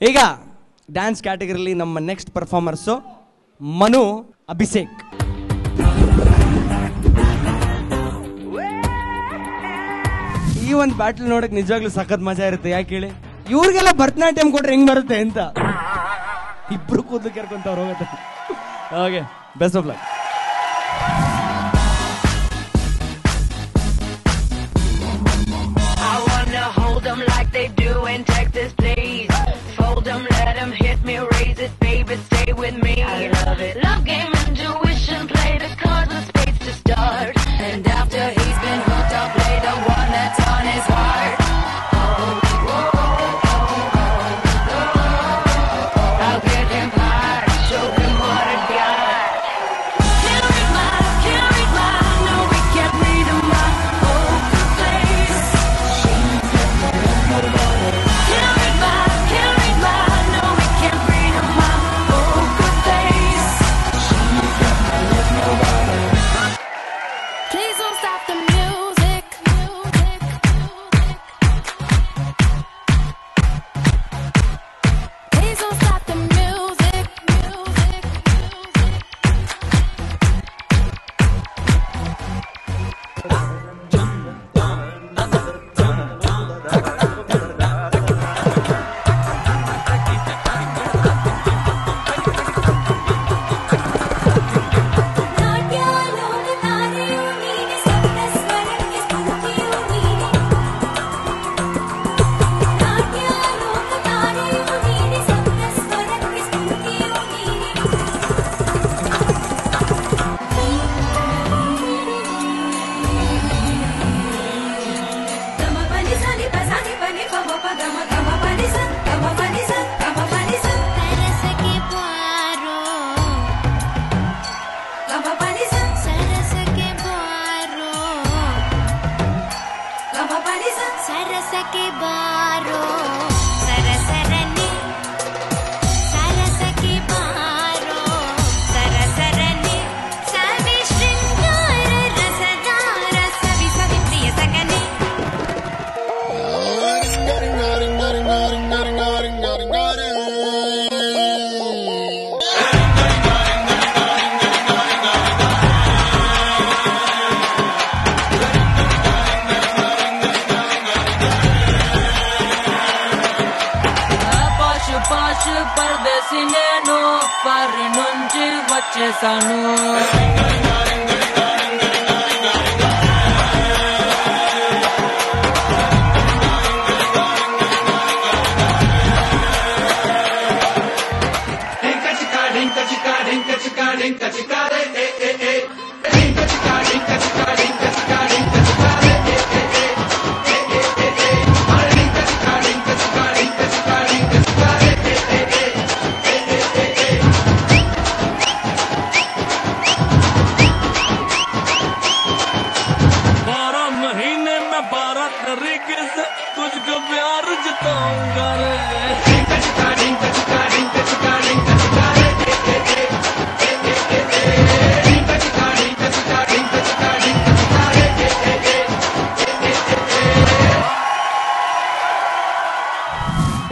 ಈಗ ಡ್ಯಾನ್ಸ್ ಕ್ಯಾಟಗರಿಲಿ ನಮ್ಮ ನೆಕ್ಸ್ಟ್ ಪರ್ಫಾರ್ಮರ್ಸು ಮನು ಅಭಿಷೇಕ್. ಈ ಒಂದು ಬ್ಯಾಟಲ್ ನೋಡಕ್ ನಿಜವಾಗ್ಲೂ ಸಖತ್ ಮಜಾ ಇರುತ್ತೆ. ಯಾಕೆ ಹೇಳಿ, ಇವ್ರಿಗೆಲ್ಲ ಭರತನಾಟ್ಯಂ ಕೊಟ್ರೆ ಹೆಂಗ್ ಬರುತ್ತೆ ಅಂತ ಇಬ್ರು ಕೂದಲು ಕೆರ್ಕೊಂತವ್ರು ಹೋಗುತ್ತೆ. Okay, best of luck. Like they do in Texas, please. Fold them, let them hit me, raise it, baby, stay with me. I love it. Love game, intuition, play the cards with spades to start. And after he's been hooked, I'll play the one that's on his heart. I'll get him hard, show him what I got. Can't read my, no, we can't read him my poker face. పరదేశీ నేను పరి నుంచి వచ్చేసాను.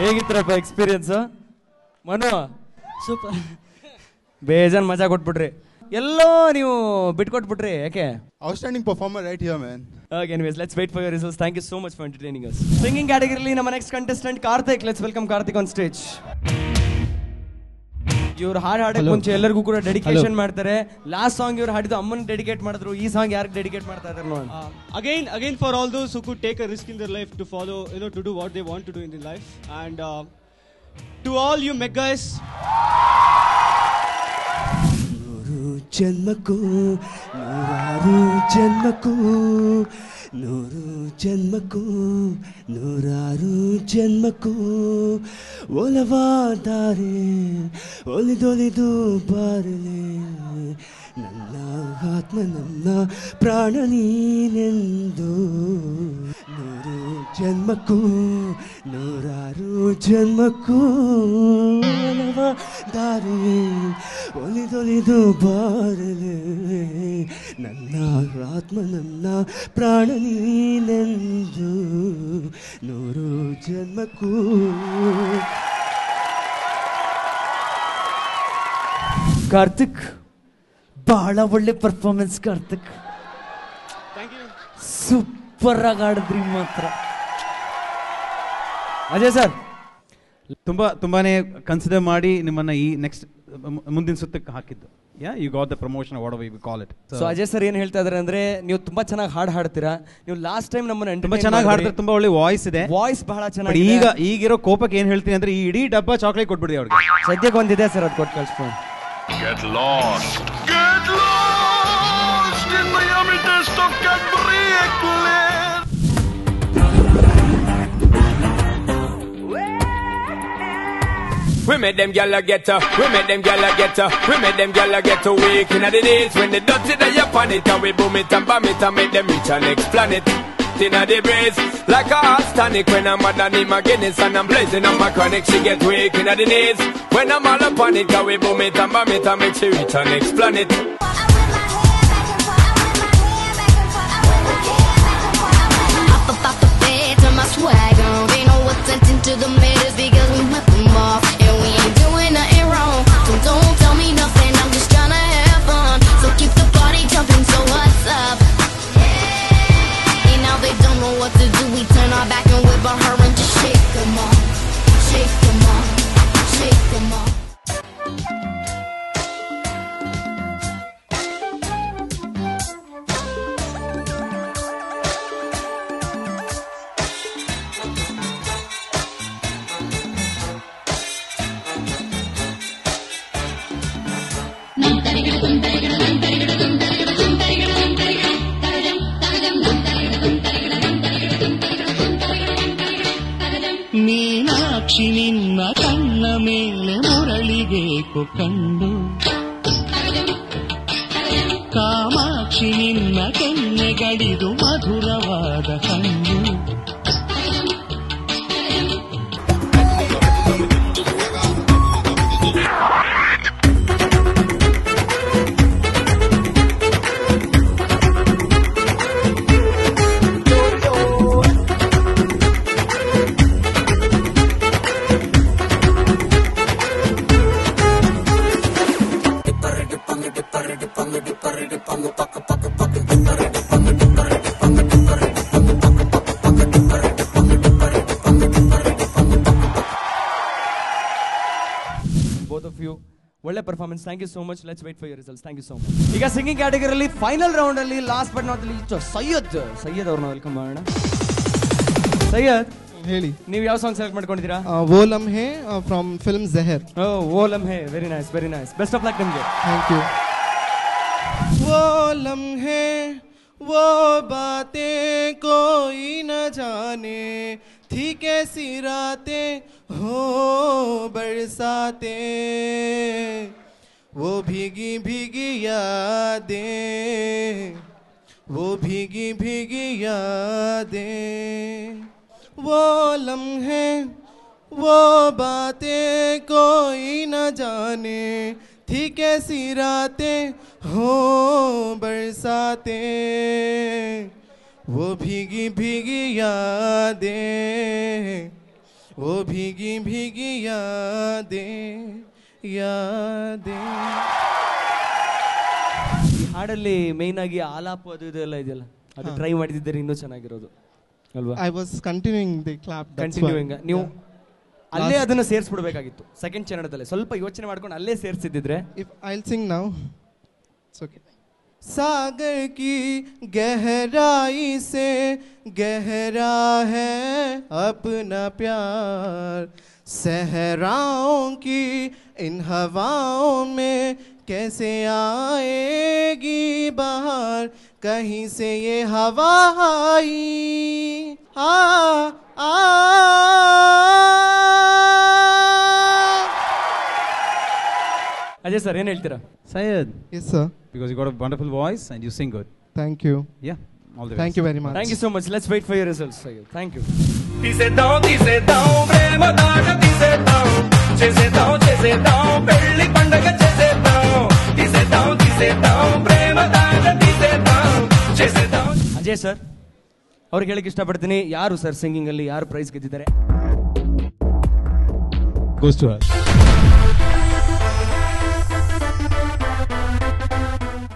ಹೇಗಿತ್ತರಪ್ಪ experience? Manu super, ಬೇಜಾನ್ ಮಜಾ ಕೊಟ್ಬಿಟ್ರಿ. ಎಲ್ಲೋ ನೀವು ಬಿಟ್ಕೊಟ್ಬಿಟ್ರಿ, ಯಾಕೆ? Outstanding performer right here man. Okay, anyways, let's wait for your results. Thank you so much for entertaining us. Singing category ನಮ್ಮ next contestant Karthik. Let's welcome Karthik on stage. ಇವ್ರು ಹಾಡಕ್ಕೆ ಮುಂಚೆ ಎಲ್ಲರಿಗೂ ಕೂಡ dedication ಮಾಡ್ತಾರೆ. ಲಾಸ್ಟ್ ಸಾಂಗ್ ಇವ್ರು ಹಾಡಿದ್ದು ಅಮ್ಮನ dedicate ಮಾಡಿದ್ರು. ಈ ಸಾಂಗ್ ಯಾರಿಗೆ ಡೆಡಿಕೇಟ್ ಮಾಡ್ತಾ ಇದ್ದಾರೆ ನೋಡಿ. Again for all those who could take a risk in their life to follow, to do what they want to do in their life, and to all you megas. ಜನ್ಮಕ್ಕೂ ನೂರಾರು ಜನ್ಮಕ್ಕೂ, ನೂರು ಜನ್ಮಕ್ಕೂ ನೂರಾರು ಜನ್ಮಕ್ಕೂ ಒಲವಾದರೆ ಒಲಿದೊಲಿದು ಬಾರಲೆ, ನನ್ನ ಆತ್ಮ ನನ್ನ ಪ್ರಾಣ ನೀನೆಂದು. ನೂರು ಜನ್ಮಕ್ಕೂ ನೂರಾರು ಜನ್ಮಕ್ಕೂ ಒಲವಾದರೆ ಒಲಿದೊಲಿದು ಬಾರಲೆ, ನನ್ನ ಆತ್ಮ ನನ್ನ ಪ್ರಾಣ ನೀನೆಂದು. ನೂರು ಜನ್ಮಕ್ಕೂ. ಕಾರ್ತಿಕ್, ಬಹಳ ಒಳ್ಳೆ ಪರ್ಫಾರ್ಮೆನ್ಸ್ ಕಾರ್ತಿಕ್. ಸೂಪರ್ ಆಗಿ ಆಡಿದ್ರಿ ಮಾತ್ರ. ಅಜಯ್ ಸರ್, ತುಂಬಾನೇ ಕನ್ಸಿಡರ್ ಮಾಡಿ ನಿಮ್ಮನ್ನ ಈ ನೆಕ್ಸ್ಟ್ ಮುಂದಿನ ಸುತ್ತಕ್ಕೆ ಹಾಕಿದ್ದು. You got the promotion, what we call it. So Ajay sir ಏನ್ ಹೇಳ್ತಾ ಇದಾರೆ ಅಂದ್ರೆ, ನೀವು ತುಂಬಾ ಚೆನ್ನಾಗಿ ಹಾಡ್ತೀರಾ. ನೀವು ಲಾಸ್ಟ್ ಟೈಮ್ ನಮ್ಮನ್ನ ತುಂಬಾ ಚೆನ್ನಾಗಿ ಹಾಡ್ತಾರೆ, ತುಂಬಾ ಒಳ್ಳೆ ವಾಯ್ಸ್ ಇದೆ, ವಾಯ್ಸ್ ಬಹಳ ಚೆನ್ನಾಗಿ. ಈಗಿರೋ ಕೋಪಕ್ಕೆ ಏನ್ ಹೇಳ್ತೀನಿ ಅಂದ್ರೆ, ಈ ಇಡೀ ಡಬ್ಬ ಚಾಕ್ಲೇಟ್ ಕೊಟ್ಬಿಡಿ ಅವ್ರಿಗೆ. ಸದ್ಯಕ್ಕೆ ಒಂದಿದೆ ಸರ್, ಅದು ಕೊಟ್ಟು ಕಳ್ಸ್ಕೊಂಡು. Get lost in the yummy taste of Cadbury eclairs. We make them gyal get up, we make them gyal get up, we make them gyal get awake in the days when the dirty day upon it and we boom it and bam it and make them reach our next planet. Inna the breeze like a hot tonic when I'm mad and him a Guinness and I'm blazing on my chronic. She get weak inna the knees when I'm all upon it and we boom it and bam it and make she reach our next planet. Up the bed, turn my swag on. They know what's sent into the mirrors because we met them off. And we ain't doing nothing wrong, so don't tell me nothing, I'm just tryna have fun. So keep the party jumping, so what's up? And now they don't know what to do, we turn our back and whip on her and just shake them off. Shake them off, shake them off. Meenakshi ನಿನ್ನ ಕಣ್ಣ ಮೇಲೆ ಮುರಳಿಬೇಕು ಕಂಡು, ಕಾಮಾಕ್ಷಿ ನಿನ್ನ ಕೆನ್ನೆಗಡಿದು ಮಧುರವಾದ ಕಂಡು. ಒಳ್ಳೆ performance. Thank you so much. Let's wait for your results. Thank you so much. ಈಗ singing ಕ್ಯಾಟಗರಿಯಲ್ಲಿ ಫೈನಲ್ ರೌಂಡ್ ಅಲ್ಲಿ last but not least Syed ಅವ್ರನ್ನ ವೆಲ್ಕಮ್ ಮಾಡೋಣ. ಸೈಯದ್, ಹೇಳಿ, ನೀವು ಯಾವ ಸಾಂಗ್ ಸೆಲೆಕ್ಟ್ ಮಾಡ್ಕೊಂಡಿದ್ದೀರಾ? Woh Lamhe from film Zeher. Woh Lamhe, very nice, very nice. Best of luck ನಿಮಗೆ. Thank you. वो लम्हे वो बातें कोई न जाने, थी कैसी रातें हो बरसाते, वो भीगी भीगी यादें, वो भीगी भीगी यादें, वो लम्हे वो बातें कोई न जाने, थी कैसी रातें हो बरसाते, वो भीगी भीगी यादें, वो भीगी भीगी यादें यादें. ಈ ಹಾಡಲ್ಲಿ ಮೇನ್ ಆಗಿ ಆಲಾಪ ಅದು ಇದೆಲ್ಲ ಇದೆಯಲ್ಲ, ಅದು ಟ್ರೈ ಮಾಡಿದಿದ್ದರೆ ಇನ್ನೂ ಚೆನ್ನಾಗಿರೋದು ಅಲ್ವಾ? I was continuing the clap. Continuing ನೀವು ಅಲ್ಲೇ ಅದನ್ನ ಸೇರಿಸ್ಬಿಡ್ಬೇಕಾಗಿತ್ತು ಸೆಕೆಂಡ್ ಚರಣದಲ್ಲಿ. ಸ್ವಲ್ಪ ಯೋಚನೆ ಮಾಡ್ಕೊಂಡು ಅಲ್ಲೇ ಸೇರಿಸಿದ್ರೆ. If I'll sing now, it's okay. सागर की गहराई से गहरा है अपना प्यार, सहराओं की इन हवाओं में कैसे आएगी बहार, कहीं से ये हवा आई आ आ. ಅಜಯ್ ಸರ್ ಏನು ಹೇಳ್ತೀರಾ? Syed, Yes sir. because you got a wonderful voice and you sing good. Thank you. Yeah, all the Thank best. you very much. Thank you so much. Let's wait for your results. Thank you. తీసేద్దాం ప్రేమ దాట తీసేద్దాం, చేసేద్దాం పెళ్లి పండగ చేసేద్దాం ప్రేమ దాట చేసేద్దాం. Ajay sir ಅವ್ರಿಗೆ ಹೇಳಕ್ಕೆ ಇಷ್ಟಪಡ್ತೀನಿ, ಯಾರು ಸರ್ ಸಿಂಗಿಂಗ್ ಅಲ್ಲಿ ಯಾರು ಪ್ರೈಸ್ ಗೆದ್ದಿದ್ದಾರೆ? Goes to her.